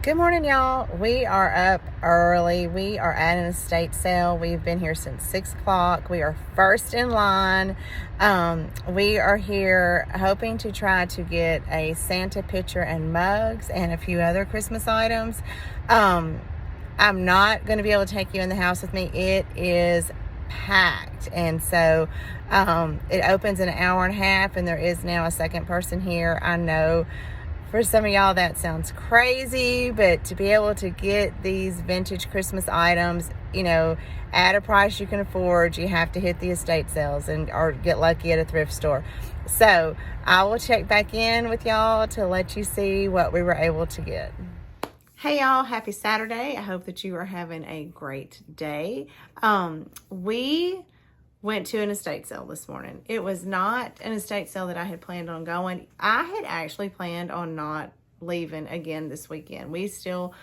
Good morning, y'all. We are up early. We are at an estate sale. We've been here since 6 o'clock. We are first in line. We are here hoping to try to get a Santa picture and mugs and a few other Christmas items. I'm not going to be able to take you in the house with me. It is packed, and so it opens in an hour and a half, and there is now a second person here. I know for some of y'all that sounds crazy, but to be able to get these vintage Christmas items, at a price you can afford, you have to hit the estate sales or get lucky at a thrift store. So I will check back in with y'all to let you see what we were able to get. Hey y'all, happy Saturday. I hope that you are having a great day. We went to an estate sale this morning. It was not an estate sale that I had planned on going. I had actually planned on not leaving again this weekend. We still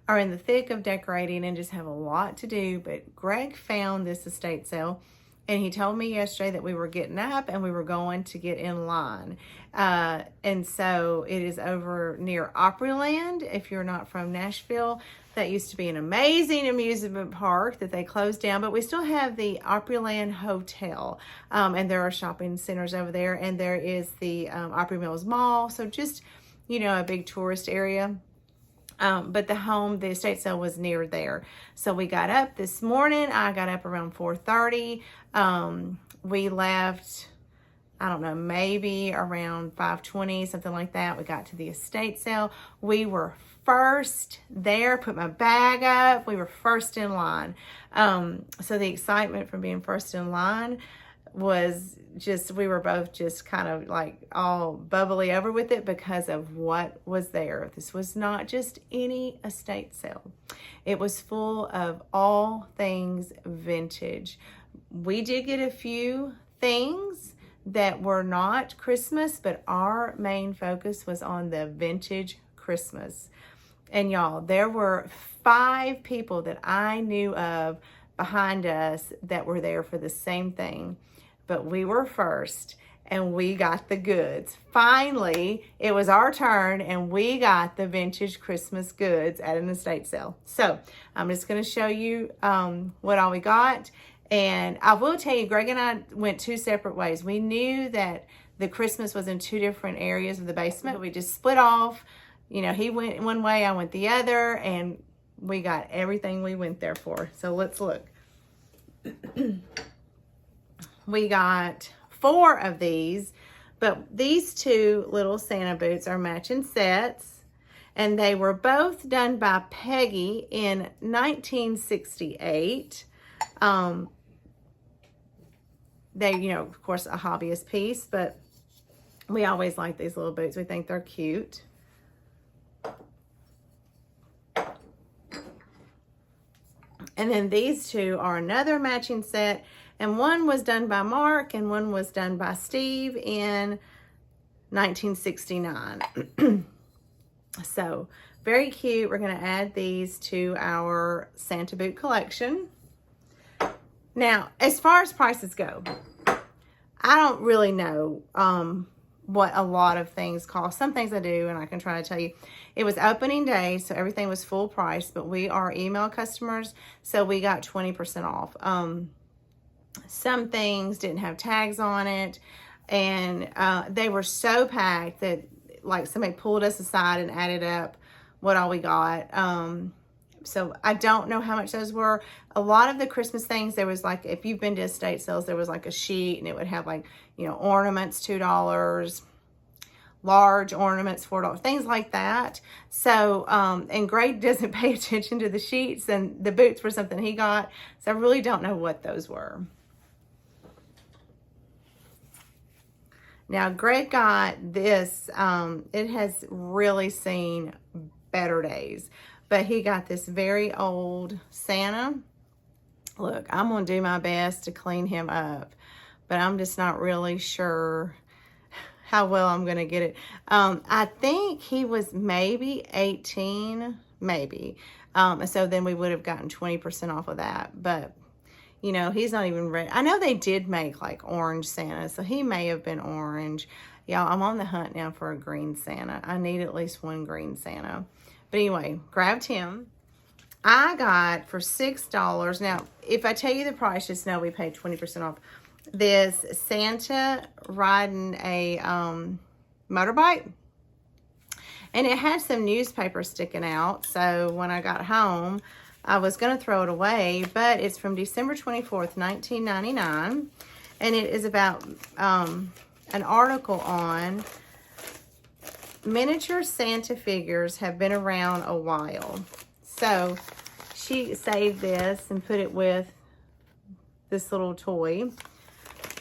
are in the thick of decorating and just have a lot to do, but Greg found this estate sale and he told me yesterday that we were getting up and we were going to get in line. And so it is over near Opryland. If you're not from Nashville, that used to be an amazing amusement park that they closed down, but we still have the Opryland Hotel. And there are shopping centers over there, and there is the Opry Mills Mall. So just, a big tourist area. But the estate sale was near there. So we got up this morning. I got up around 4:30. We left, I don't know, maybe around 5:20, something like that. We got to the estate sale. We were first there, put my bag up. We were first in line. So the excitement from being first in line was just, we were both just kind of like all bubbly over with it because of what was there. This was not just any estate sale. It was full of all things vintage. We did get a few things that were not Christmas, but our main focus was on the vintage Christmas. And y'all, there were 5 people that I knew of behind us that were there for the same thing. But we were first and we got the goods. Finally, it was our turn and we got the vintage Christmas goods at an estate sale. So I'm just going to show you what all we got. And I will tell you, Greg and I went 2 separate ways. We knew that the Christmas was in 2 different areas of the basement. We just split off. He went one way, I went the other, and we got everything we went there for. So let's look. We got 4 of these, but these 2 little Santa boots are matching sets, and they were both done by Peggy in 1968. They, of course, a hobbyist piece, but we always like these little boots. We think they're cute. And then these 2 are another matching set, and one was done by Mark and one was done by Steve in 1969. So very cute. We're going to add these to our Santa boot collection. Now, as far as prices go, I don't really know what a lot of things cost. Some things I do, and I can try to tell you. It was opening day, so everything was full price, but we are email customers, so we got 20% off. Some things didn't have tags on it, and they were so packed that like somebody pulled us aside and added up what all we got. So I don't know how much those were. A lot of the Christmas things, there was like, if you've been to estate sales, there was like a sheet and it would have like, ornaments, $2, large ornaments, $4, things like that. So, and Greg doesn't pay attention to the sheets, and the boots were something he got. So I really don't know what those were. Now, Greg got this. It has really seen better days. But he got this very old Santa. Look, I'm going to do my best to clean him up, but I'm just not really sure how well I'm going to get it. I think he was maybe 18, maybe. So then we would have gotten 20% off of that. But, he's not even ready. I know they did make like orange Santa, so he may have been orange. Y'all, I'm on the hunt now for a green Santa. I need at least one green Santa. But anyway, grabbed him. I got for $6. Now, if I tell you the price, just know we paid 20% off. This Santa riding a motorbike. And it had some newspaper sticking out. So when I got home, I was going to throw it away. But it's from December 24th, 1999. And it is about an article on miniature Santa figures have been around a while. So she saved this and put it with this little toy.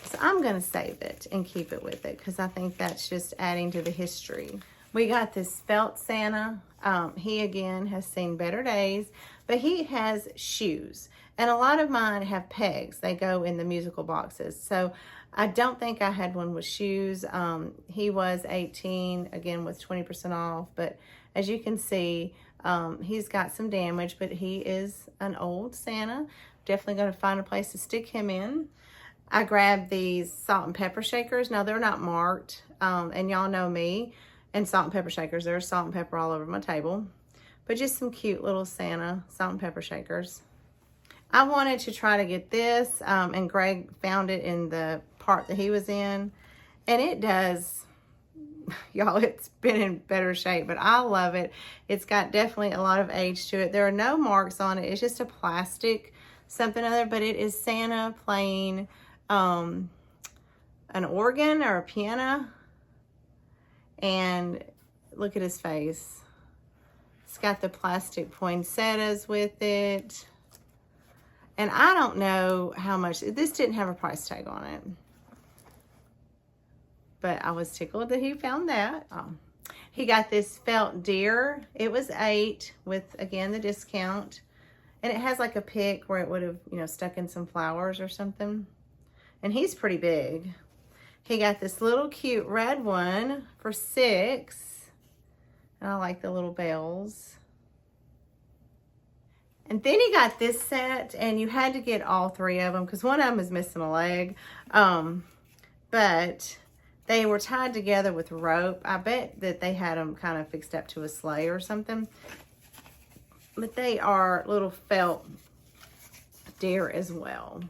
So I'm going to save it and keep it with it because I think that's just adding to the history. We got this felt Santa. He, again, has seen better days, but he has shoes. And a lot of mine have pegs. They go in the musical boxes. So I don't think I had one with shoes. He was 18, again, with 20% off. But as you can see, he's got some damage, but he is an old Santa. Definitely going to find a place to stick him in. I grabbed these salt and pepper shakers. Now, they're not marked, and y'all know me and salt and pepper shakers. There's salt and pepper all over my table. But just some cute little Santa salt and pepper shakers. I wanted to try to get this, and Greg found it in the part that he was in. And it does, y'all, it's been in better shape, but I love it. It's got definitely a lot of age to it. There are no marks on it. It's just a plastic something other, but it is Santa playing an organ or a piano. And look at his face. It's got the plastic poinsettias with it. And I don't know how much, this didn't have a price tag on it. But I was tickled that he found that. He got this felt deer. It was $8 with, again, the discount. And it has like a pick where it would have, you know, stuck in some flowers or something. And he's pretty big. He got this little cute red one for $6. And I like the little bells. And then he got this set, and you had to get all 3 of them because one of them is missing a leg. But they were tied together with rope. I bet that they had them kind of fixed up to a sleigh or something. But they are little felt deer as well.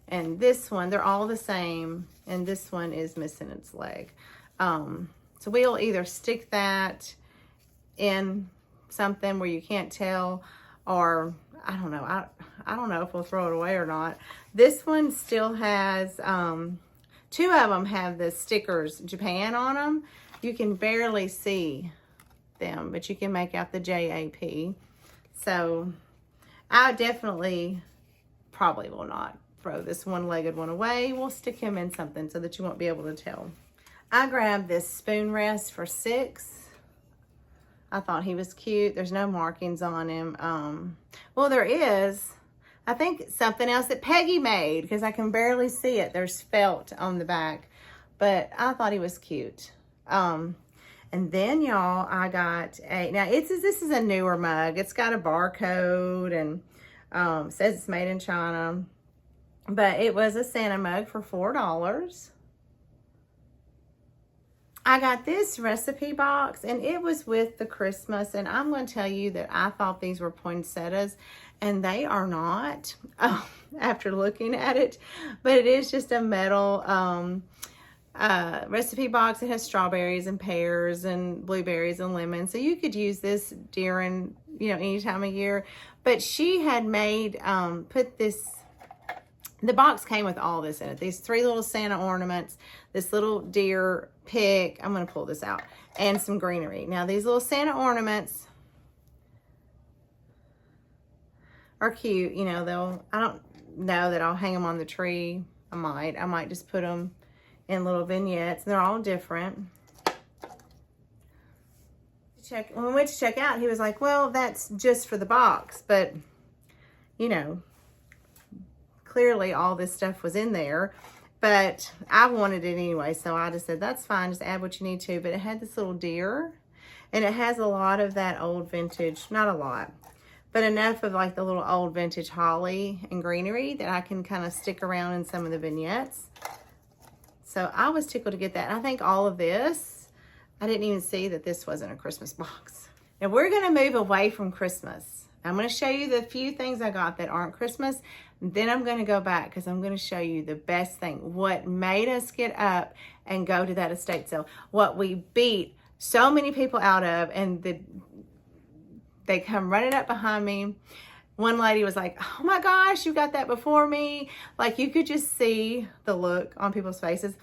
And this one, they're all the same. And this one is missing its leg. So we'll either stick that in something where you can't tell, or I don't know. I don't know if we'll throw it away or not. This one still has, 2 of them have the stickers Japan on them. You can barely see them, but you can make out the JAP. So I definitely probably will not throw this one-legged one away. We'll stick him in something so that you won't be able to tell. I grabbed this spoon rest for $6. I thought he was cute. There's no markings on him. Well, there is, I think, something else that Peggy made because I can barely see it. There's felt on the back, but I thought he was cute. And then, y'all, I got now this is a newer mug. It's got a barcode and says it's made in China, but it was a Santa mug for $4. I got this recipe box, and it was with the Christmas, and I'm going to tell you that I thought these were poinsettias, and they are not, after looking at it, but it is just a metal recipe box. It has strawberries and pears and blueberries and lemons, so you could use this during, you know, any time of year. But she had made, put this, the box came with all this in it. These 3 little Santa ornaments, this little deer pick, I'm going to pull this out, and some greenery. Now, these little Santa ornaments are cute. You know, I don't know that I'll hang them on the tree. I might just put them in little vignettes. And they're all different. When we went to check out, he was like, well, that's just for the box. But, you know, clearly all this stuff was in there, but I wanted it anyway, so I just said, that's fine, just add what you need to. But it had this little deer, and it has a lot of that old vintage, not a lot, but enough of like the little old vintage holly and greenery that I can kind of stick around in some of the vignettes. So I was tickled to get that. And I think all of this, I didn't even see that this wasn't a Christmas box. Now we're going to move away from Christmas. I'm going to show you the few things I got that aren't Christmas. And then I'm going to go back because I'm going to show you the best thing. What made us get up and go to that estate sale. What we beat so many people out of. And they come running up behind me. One lady was like, oh my gosh, you got that before me. Like you could just see the look on people's faces.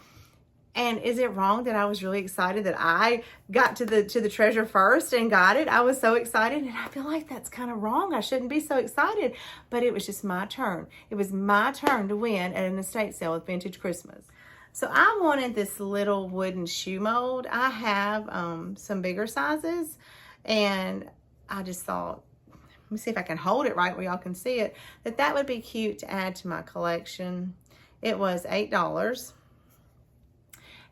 And is it wrong that I was really excited that I got to the treasure first and got it? I was so excited, and I feel like that's kind of wrong. I shouldn't be so excited, but it was just my turn. It was my turn to win at an estate sale with Vintage Christmas. So I wanted this little wooden shoe mold. I have some bigger sizes, and I just thought, let me see if I can hold it right where y'all can see it, that would be cute to add to my collection. It was $8.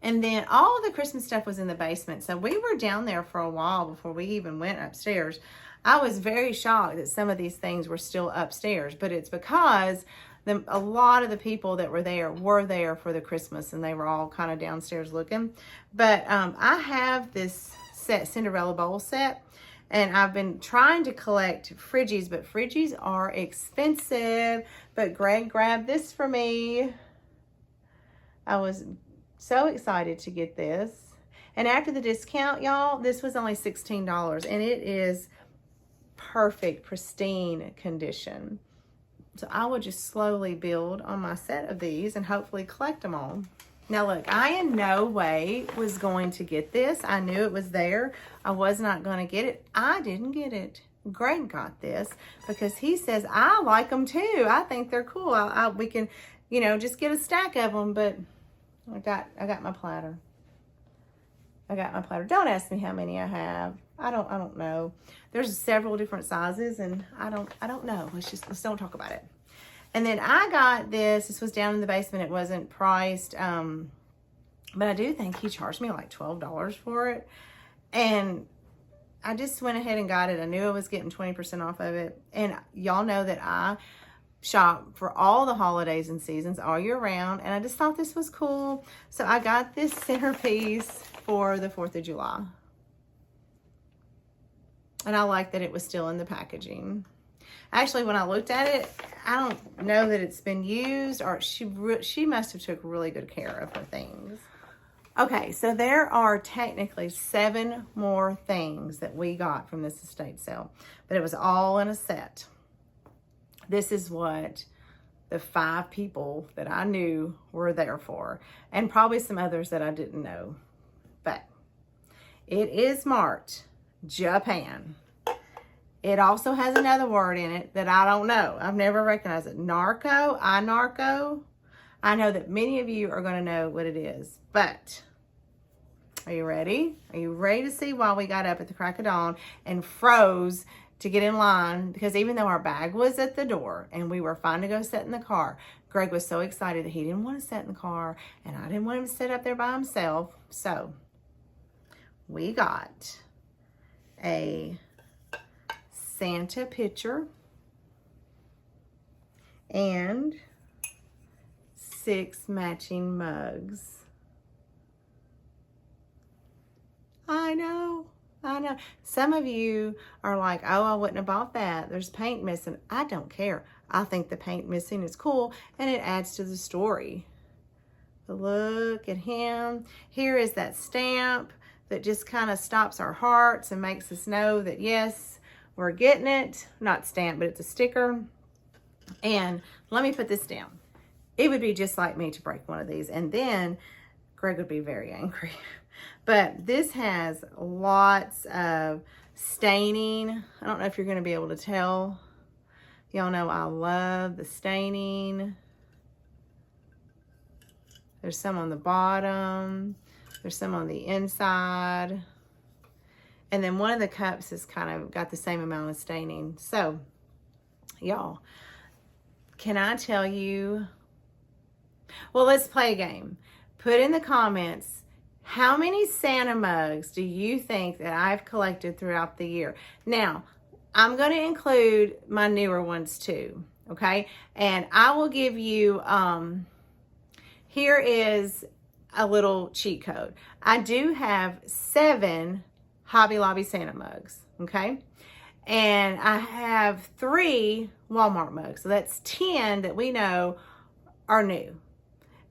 And then all the Christmas stuff was in the basement. So we were down there for a while before we even went upstairs. I was very shocked that some of these things were still upstairs, but it's because a lot of the people that were there for the Christmas, and they were all kind of downstairs looking. But I have this set, Cinderella bowl set, and I've been trying to collect Friggies, but Friggies are expensive. But Greg grabbed this for me. I was so excited to get this. And after the discount, y'all, this was only $16, and it is perfect, pristine condition. So I will just slowly build on my set of these and hopefully collect them all. Now look, I in no way was going to get this. I knew it was there. I was not going to get it. I didn't get it. Greg got this because he says, I like them too. I think they're cool. We can, you know, just get a stack of them, but I got my platter. I got my platter. Don't ask me how many I have. I don't know. There's several different sizes, and I don't know. Let's don't talk about it. And then I got this. This was down in the basement. It wasn't priced, but I do think he charged me like $12 for it. And I just went ahead and got it. I knew I was getting 20% off of it. And y'all know that I shop for all the holidays and seasons all year round, and I just thought this was cool. So I got this centerpiece for the 4th of July. And I like that it was still in the packaging. Actually, when I looked at it, I don't know that it's been used, or she must have took really good care of her things. Okay, so there are technically 7 more things that we got from this estate sale, but it was all in a set. This is what the 5 people that I knew were there for, and probably some others that I didn't know. But it is marked Japan. It also has another word in it that I don't know. I've never recognized it. Narco. I know that many of you are going to know what it is, but are you ready? Are you ready to see why we got up at the crack of dawn and froze to get in line? Because even though our bag was at the door and we were fine to go sit in the car, Greg was so excited that he didn't want to sit in the car, and I didn't want him to sit up there by himself. So we got a Santa picture and 6 matching mugs. I know. Some of you are like, oh, I wouldn't have bought that. There's paint missing. I don't care. I think the paint missing is cool, and it adds to the story. But look at him. Here is that stamp that just kind of stops our hearts and makes us know that, yes, we're getting it. Not stamp, but it's a sticker. And let me put this down. It would be just like me to break one of these, and then Greg would be very angry. But this has lots of staining. I don't know if you're going to be able to tell. Y'all know I love the staining. There's some on the bottom. There's some on the inside. And then one of the cups has kind of got the same amount of staining. So, y'all, can I tell you? Well, let's play a game. Put in the comments, how many Santa mugs do you think that I've collected throughout the year? Now, I'm going to include my newer ones too, okay? And I will give you, here is a little cheat code. I do have 7 Hobby Lobby Santa mugs. okay? And I have 3 Walmart mugs. So that's 10 that we know are new.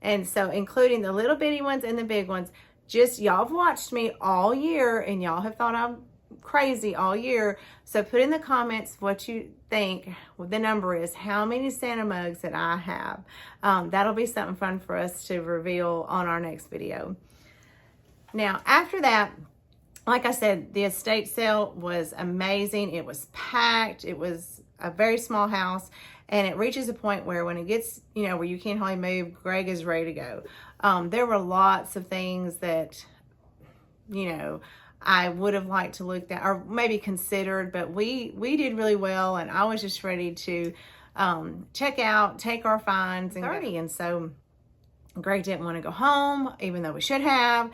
And so including the little bitty ones and the big ones, just y'all have watched me all year and y'all have thought I'm crazy all year. So put in the comments what you think the number is, how many Santa mugs that I have. That'll be something fun for us to reveal on our next video. Now, after that, like I said, the estate sale was amazing. It was packed. It was a very small house. And it reaches a point where when it gets, where you can't hardly move, Greg is ready to go. There were lots of things that, I would have liked to look at or maybe considered, but we did really well. And I was just ready to check out, take our finds and 30. And so Greg didn't want to go home, even though we should have.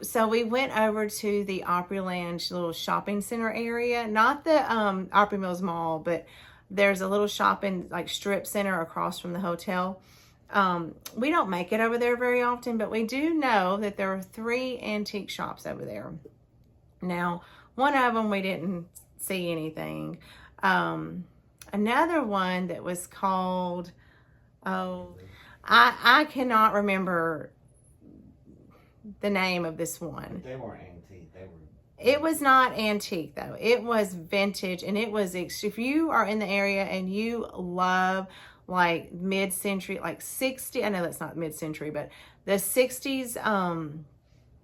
So we went over to the Opryland little shopping center area, not the Opry Mills Mall, but there's a little shopping like strip center across from the hotel. We don't make it over there very often, but we do know that there are 3 antique shops over there. Now, one of them we didn't see anything. Another one that was called, I cannot remember the name of this one. They weren't antique. It was not antique though. It was vintage, and it was, if you are in the area and you love like mid-century, like 60, I know that's not mid-century, but the 60s,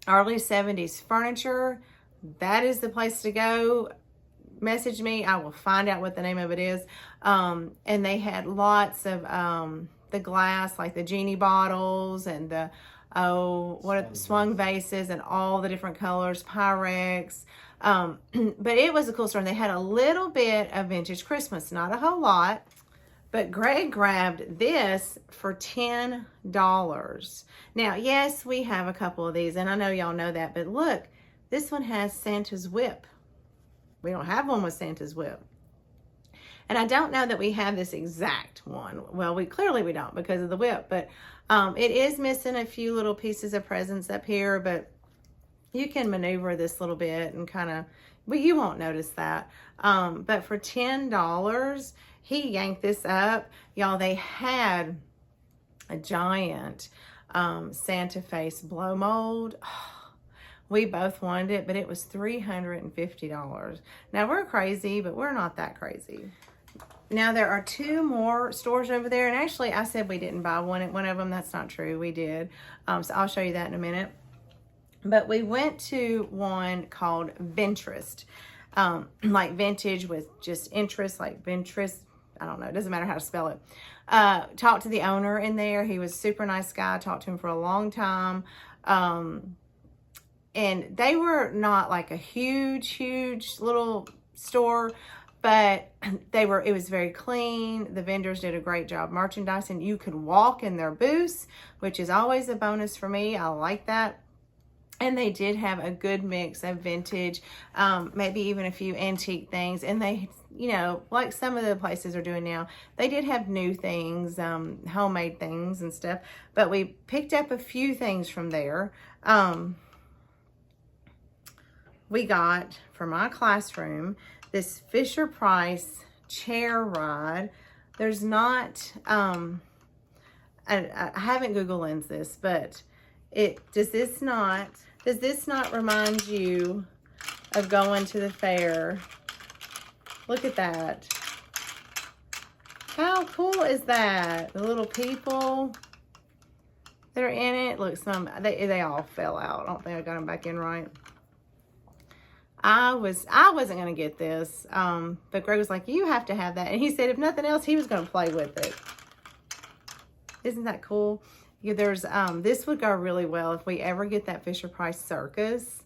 early 70s furniture, that is the place to go. Message me. I will find out what the name of it is. And they had lots of the glass, like the genie bottles and the swung vases and all the different colors, Pyrex. But it was a cool store. And they had a little bit of vintage Christmas, not a whole lot. But Greg grabbed this for $10. Now, yes, we have a couple of these, and I know y'all know that, but look, this one has Santa's whip. We don't have one with Santa's whip. And I don't know that we have this exact one. Well, we don't because of the whip, but it is missing a few little pieces of presents up here, but you can maneuver this little bit and kind of, well, you won't notice that. But for $10, he yanked this up. Y'all, they had a giant Santa face blow mold. We both wanted it, but it was $350. Now, we're crazy, but we're not that crazy. Now, there are 2 more stores over there, and actually, I said we didn't buy one at one of them. That's not true. We did. So I'll show you that in a minute. But we went to one called Vintrist, like vintage with just interest, like Vintrist. I don't know. It doesn't matter how to spell it. Talked to the owner in there. He was a super nice guy. Talked to him for a long time. And they were not like a huge little store, but it was very clean. The vendors did a great job merchandising. You could walk in their booths, which is always a bonus for me. I like that. And they did have a good mix of vintage, maybe even a few antique things. And they, like some of the places are doing now, they did have new things, homemade things and stuff. But we picked up a few things from there. We got, for my classroom, this Fisher-Price chair rod. There's not, I haven't Google Lensed this, but does this not remind you of going to the fair? Look at that. How cool is that? The little people that are in it. Look, they all fell out. I don't think I got them back in right. I wasn't going to get this, but Greg was like, you have to have that. And he said, if nothing else, he was going to play with it. Isn't that cool? Yeah, this would go really well if we ever get that Fisher-Price circus.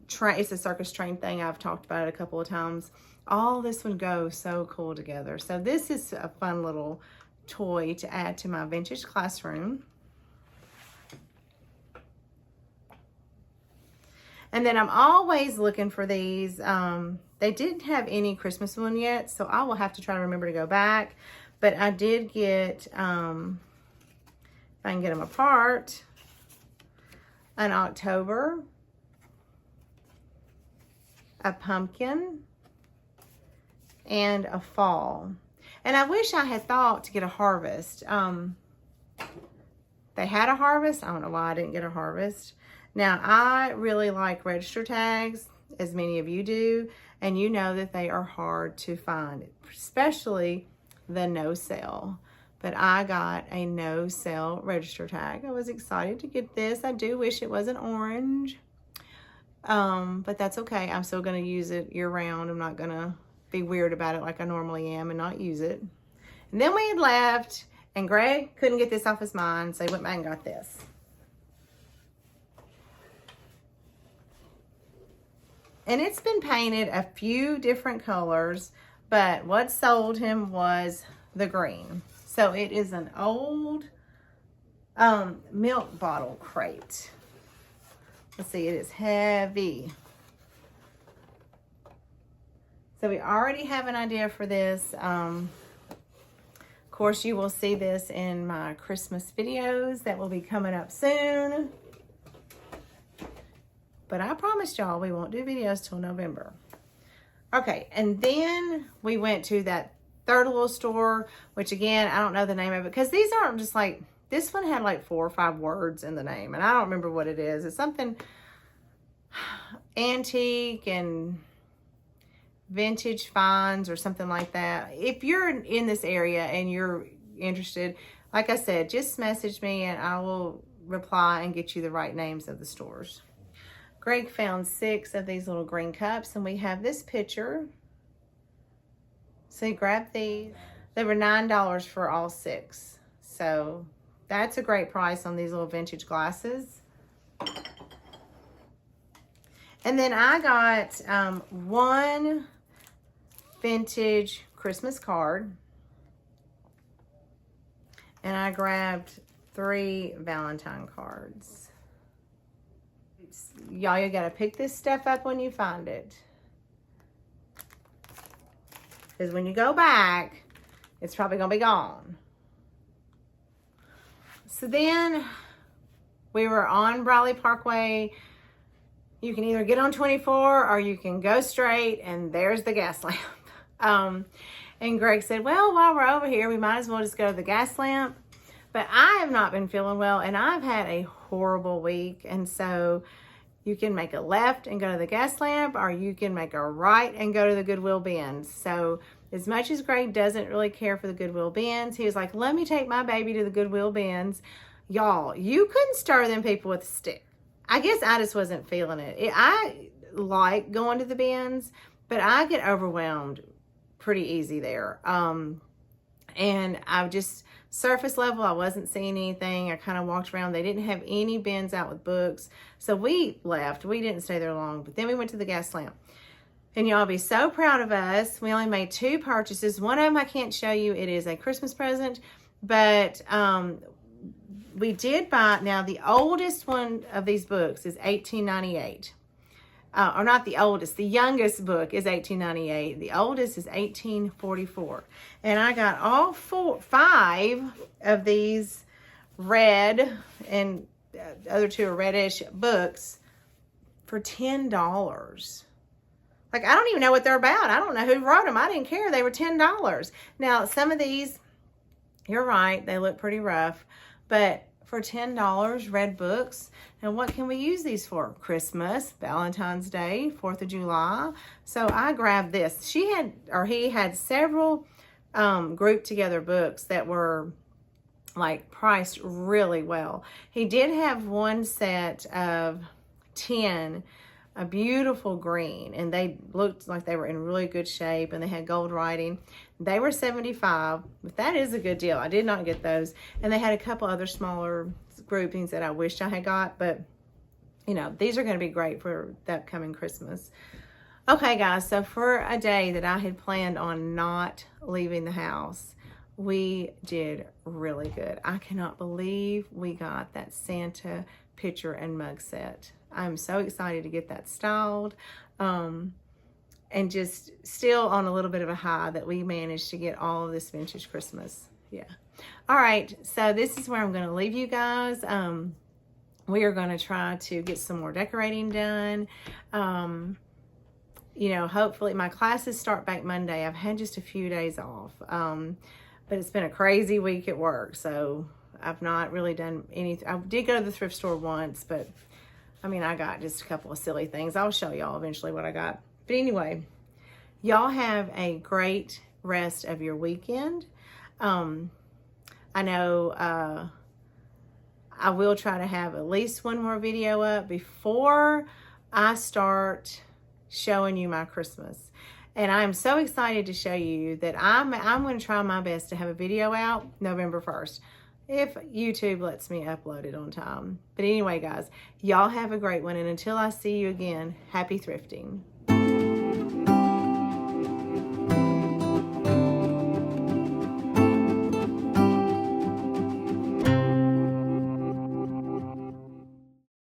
It's a circus train thing. I've talked about it a couple of times. All this would go so cool together. So this is a fun little toy to add to my vintage classroom. And then I'm always looking for these. They didn't have any Christmas one yet, so I will have to try to remember to go back. But I did get, if I can get them apart, an October a pumpkin, and a fall. And I wish I had thought to get a harvest. They had a harvest. I don't know why I didn't get a harvest. Now, I really like register tags, as many of you do, and you know that they are hard to find, especially the no sale. But I got a no sale register tag. I was excited to get this. I do wish it was an orange, but that's okay. I'm still going to use it year round. I'm not going to be weird about it like I normally am and not use it. And then we had left, and Greg couldn't get this off his mind, so he went back and got this. And it's been painted a few different colors, but what sold him was the green. So it is an old milk bottle crate. Let's see, it is heavy. So we already have an idea for this. Of course, you will see this in my Christmas videos that will be coming up soon. But I promised y'all we won't do videos till November. Okay, and then we went to that third little store, which again, I don't know the name of it, because these aren't just like, this one had like 4 or 5 words in the name, and I don't remember what it is. It's something antique and vintage finds or something like that. If you're in this area and you're interested, like I said, just message me and I will reply and get you the right names of the stores. Greg found 6 of these little green cups, and we have this picture. So he grabbed these. They were $9 for all 6. So that's a great price on these little vintage glasses. And then I got one vintage Christmas card. And I grabbed 3 Valentine cards. Y'all, you gotta pick this stuff up when you find it. Because when you go back, it's probably gonna be gone. So then we were on Briley Parkway. You can either get on 24 or you can go straight, and there's the gas lamp. And Greg said, well, while we're over here, we might as well just go to the gas lamp. But I have not been feeling well, and I've had a horrible week. And so you can make a left and go to the gas lamp, or you can make a right and go to the Goodwill bins. So as much as Greg doesn't really care for the Goodwill bins, he was like, let me take my baby to the Goodwill bins. Y'all, you couldn't stir them people with a stick. I guess I just wasn't feeling it. I like going to the bins, but I get overwhelmed pretty easy there. And I just, surface level, I wasn't seeing anything. I kind of walked around. They didn't have any bins out with books. So we left. We didn't stay there long. But then we went to the gas lamp. And y'all be so proud of us. We only made 2 purchases. One of them I can't show you. It is a Christmas present. But we did buy, now the oldest one of these books is $18.98. Or not the oldest, the youngest book is $18.98. The oldest is $18.44. And I got all 5 of these red, and the other 2 are reddish books for $10. Like, I don't even know what they're about. I don't know who wrote them. I didn't care. They were $10. Now, some of these, you're right, they look pretty rough, but for $10, red books. And what can we use these for? Christmas, Valentine's Day, 4th of July. So I grabbed this. He had several grouped together books that were like priced really well. He did have one set of 10, a beautiful green, and they looked like they were in really good shape, and they had gold writing. They were $75, but that is a good deal. I did not get those. And they had a couple other smaller groupings that I wished I had got, but you know, these are going to be great for the upcoming Christmas. Okay, guys, so for a day that I had planned on not leaving the house, we did really good. I cannot believe we got that Santa picture and mug set. I'm so excited to get that styled, and just still on a little bit of a high that we managed to get all of this vintage Christmas. Yeah. All right, so this is where I'm going to leave you guys. We are going to try to get some more decorating done. you know, hopefully my classes start back Monday. I've had just a few days off, but it's been a crazy week at work, so I've not really done anything. I did go to the thrift store once, but I mean, I got just a couple of silly things. I'll show y'all eventually what I got. But anyway, y'all have a great rest of your weekend. I know I will try to have at least one more video up before I start showing you my Christmas. And I'm so excited to show you that I'm going to try my best to have a video out November 1st. If YouTube lets me upload it on time. But anyway, guys, y'all have a great one. And until I see you again, happy thrifting.